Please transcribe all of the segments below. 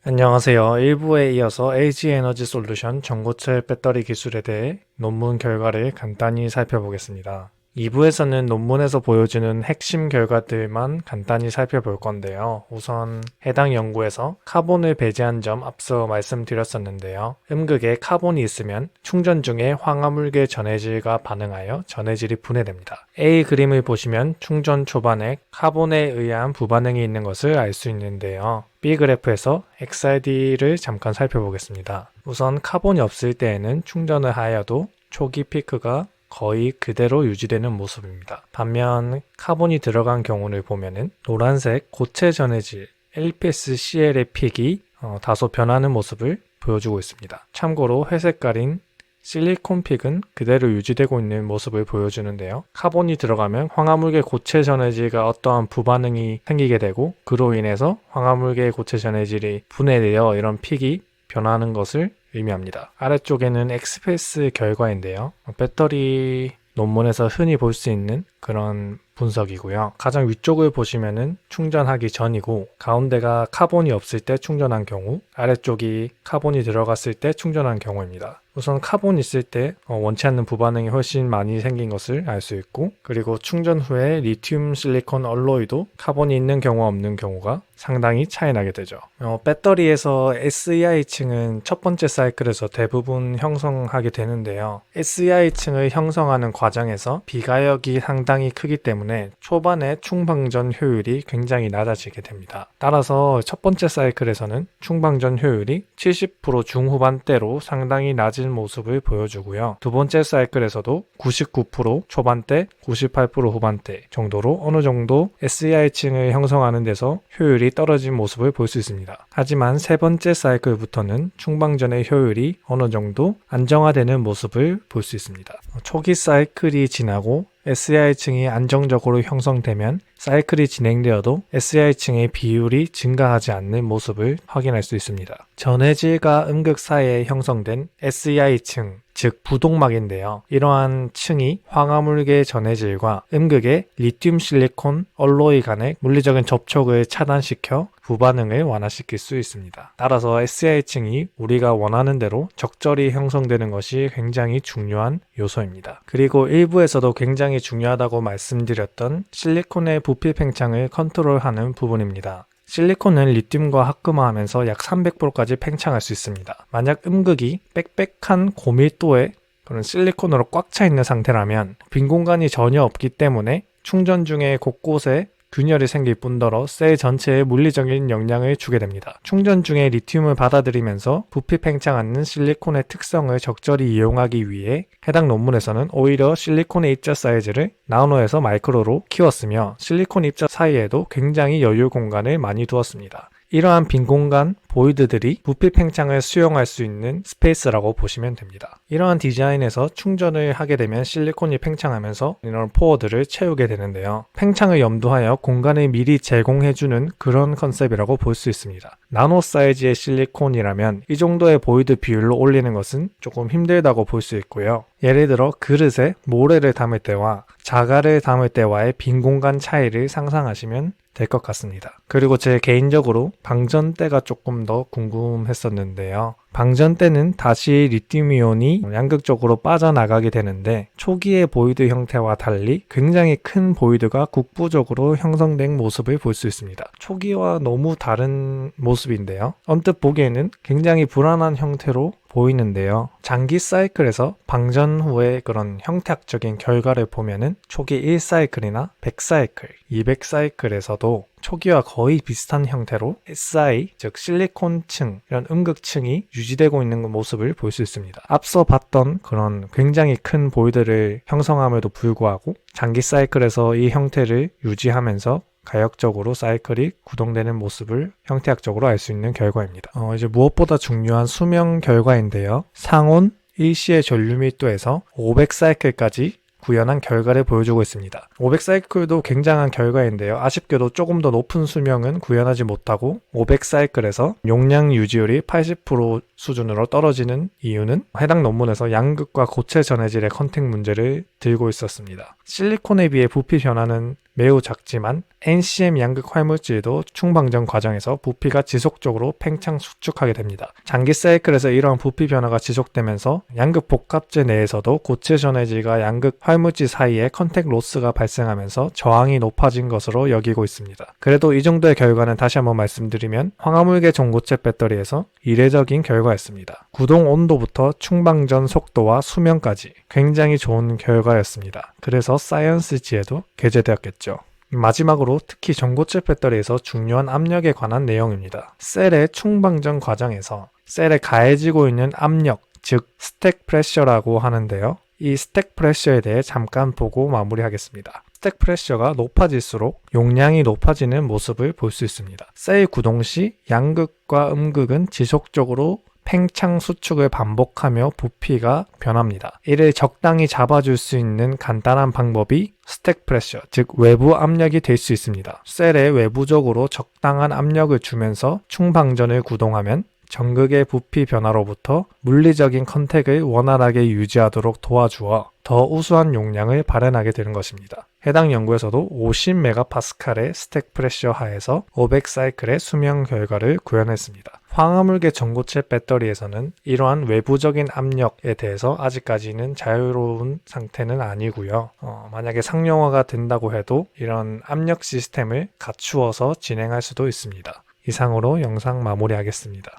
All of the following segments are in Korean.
안녕하세요. 1부에 이어서 LG 에너지 솔루션 전고체 배터리 기술에 대해 논문 결과를 간단히 살펴보겠습니다. 2부에서는 논문에서 보여주는 핵심 결과들만 간단히 살펴볼 건데요. 우선 해당 연구에서 카본을 배제한 점 앞서 말씀드렸었는데요. 음극에 카본이 있으면 충전 중에 황화물계 전해질과 반응하여 전해질이 분해됩니다. A 그림을 보시면 충전 초반에 카본에 의한 부반응이 있는 것을 알 수 있는데요. B 그래프에서 XRD를 잠깐 살펴보겠습니다. 우선 카본이 없을 때에는 충전을 하여도 초기 피크가 거의 그대로 유지되는 모습입니다. 반면 카본이 들어간 경우를 보면은 노란색 고체 전해질 LPS-CL의 픽이 다소 변하는 모습을 보여주고 있습니다. 참고로 회색깔인 실리콘 픽은 그대로 유지되고 있는 모습을 보여주는데요. 카본이 들어가면 황화물계 고체 전해질과 어떠한 부반응이 생기게 되고 그로 인해서 황화물계 고체 전해질이 분해되어 이런 픽이 변하는 것을 의미합니다. 아래쪽에는 엑스페이스 결과인데요. 배터리 논문에서 흔히 볼 수 있는 그런 분석이고요. 가장 위쪽을 보시면은 충전하기 전이고 가운데가 카본이 없을 때 충전한 경우, 아래쪽이 카본이 들어갔을 때 충전한 경우입니다. 우선 카본 있을 때 원치 않는 부반응이 훨씬 많이 생긴 것을 알 수 있고, 그리고 충전 후에 리튬 실리콘 얼로이도 카본이 있는 경우와 없는 경우가 상당히 차이 나게 되죠. 배터리에서 SEI층은 첫 번째 사이클에서 대부분 형성하게 되는데요. SEI층을 형성하는 과정에서 비가역이 상당히 크기 때문에 초반에 충방전 효율이 굉장히 낮아지게 됩니다. 따라서 첫 번째 사이클에서는 충방전 효율이 70% 중후반대로 상당히 낮은 모습을 보여주고요. 두 번째 사이클에서도 99% 초반대, 98% 후반대 정도로 어느 정도 SEI층을 형성하는 데서 효율이 떨어진 모습을 볼 수 있습니다. 하지만 세 번째 사이클부터는 충방전의 효율이 어느 정도 안정화되는 모습을 볼 수 있습니다. 초기 사이클이 지나고 SEI층이 안정적으로 형성되면 사이클이 진행되어도 SEI층의 비율이 증가하지 않는 모습을 확인할 수 있습니다. 전해질과 음극 사이에 형성된 SEI층, 즉 부동막인데요. 이러한 층이 황화물계 전해질과 음극의 리튬 실리콘 얼로이 간의 물리적인 접촉을 차단시켜 부반응을 완화시킬 수 있습니다. 따라서 SEI층이 우리가 원하는 대로 적절히 형성되는 것이 굉장히 중요한 요소입니다. 그리고 일부에서도 굉장히 중요하다고 말씀드렸던 실리콘의 부피 팽창을 컨트롤하는 부분입니다. 실리콘은 리튬과 합금화하면서 약 300%까지 팽창할 수 있습니다. 만약 음극이 빽빽한 고밀도의 그런 실리콘으로 꽉 차 있는 상태라면 빈 공간이 전혀 없기 때문에 충전 중에 곳곳에 균열이 생길 뿐더러 셀 전체에 물리적인 영향을 주게 됩니다. 충전 중에 리튬을 받아들이면서 부피 팽창하는 실리콘의 특성을 적절히 이용하기 위해 해당 논문에서는 오히려 실리콘의 입자 사이즈를 나노에서 마이크로로 키웠으며 실리콘 입자 사이에도 굉장히 여유 공간을 많이 두었습니다. 이러한 빈 공간, 보이드들이 부피 팽창을 수용할 수 있는 스페이스라고 보시면 됩니다. 이러한 디자인에서 충전을 하게 되면 실리콘이 팽창하면서 이런 포어들을 채우게 되는데요. 팽창을 염두하여 공간을 미리 제공해주는 그런 컨셉이라고 볼 수 있습니다. 나노 사이즈의 실리콘이라면 이 정도의 보이드 비율로 올리는 것은 조금 힘들다고 볼 수 있고요. 예를 들어 그릇에 모래를 담을 때와 자갈을 담을 때와의 빈 공간 차이를 상상하시면 될 것 같습니다. 그리고 제 개인적으로 방전대가 조금 더 궁금했었는데요. 방전대는 다시 리튬이온이 양극적으로 빠져나가게 되는데 초기의 보이드 형태와 달리 굉장히 큰 보이드가 국부적으로 형성된 모습을 볼 수 있습니다. 초기와 너무 다른 모습인데요. 언뜻 보기에는 굉장히 불안한 형태로 보이는데요. 장기 사이클에서 방전 후의 그런 형태학적인 결과를 보면은 초기 1사이클이나 100사이클, 200사이클에서도 초기와 거의 비슷한 형태로 SI, 즉 실리콘층, 이런 음극층이 유지되고 있는 모습을 볼 수 있습니다. 앞서 봤던 그런 굉장히 큰 보이드를 형성함에도 불구하고 장기 사이클에서 이 형태를 유지하면서 가역적으로 사이클이 구동되는 모습을 형태학적으로 알 수 있는 결과입니다. 이제 무엇보다 중요한 수명 결과인데요. 상온 일시의 전류 밀도에서 500사이클까지 구현한 결과를 보여주고 있습니다. 500사이클도 굉장한 결과인데요. 아쉽게도 조금 더 높은 수명은 구현하지 못하고 500사이클에서 용량 유지율이 80% 수준으로 떨어지는 이유는 해당 논문에서 양극과 고체 전해질의 컨택 문제를 들고 있었습니다. 실리콘에 비해 부피 변화는 매우 작지만 NCM 양극 활물질도 충방전 과정에서 부피가 지속적으로 팽창 수축하게 됩니다. 장기 사이클에서 이러한 부피 변화가 지속되면서 양극 복합재 내에서도 고체 전해질과 양극 활물질 사이에 컨택 로스가 발생하면서 저항이 높아진 것으로 여기고 있습니다. 그래도 이 정도의 결과는 다시 한번 말씀드리면 황화물계 전고체 배터리에서 이례적인 결과였습니다. 구동 온도부터 충방전 속도와 수명까지 굉장히 좋은 결과였습니다. 그래서 사이언스지에도 게재되었겠죠. 마지막으로 특히 전고체 배터리에서 중요한 압력에 관한 내용입니다. 셀의 충방전 과정에서 셀에 가해지고 있는 압력, 즉 스택 프레셔라고 하는데요. 이 스택 프레셔에 대해 잠깐 보고 마무리하겠습니다. 스택 프레셔가 높아질수록 용량이 높아지는 모습을 볼 수 있습니다. 셀 구동 시 양극과 음극은 지속적으로 팽창 수축을 반복하며 부피가 변합니다. 이를 적당히 잡아줄 수 있는 간단한 방법이 스택 프레셔, 즉 외부 압력이 될 수 있습니다. 셀에 외부적으로 적당한 압력을 주면서 충방전을 구동하면 전극의 부피 변화로부터 물리적인 컨택을 원활하게 유지하도록 도와주어 더 우수한 용량을 발현하게 되는 것입니다. 해당 연구에서도 50메가파스칼의 스택 프레셔 하에서 500사이클의 수명 결과를 구현했습니다. 황화물계 전고체 배터리에서는 이러한 외부적인 압력에 대해서 아직까지는 자유로운 상태는 아니고요. 만약에 상용화가 된다고 해도 이런 압력 시스템을 갖추어서 진행할 수도 있습니다. 이상으로 영상 마무리하겠습니다.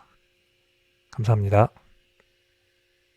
감사합니다.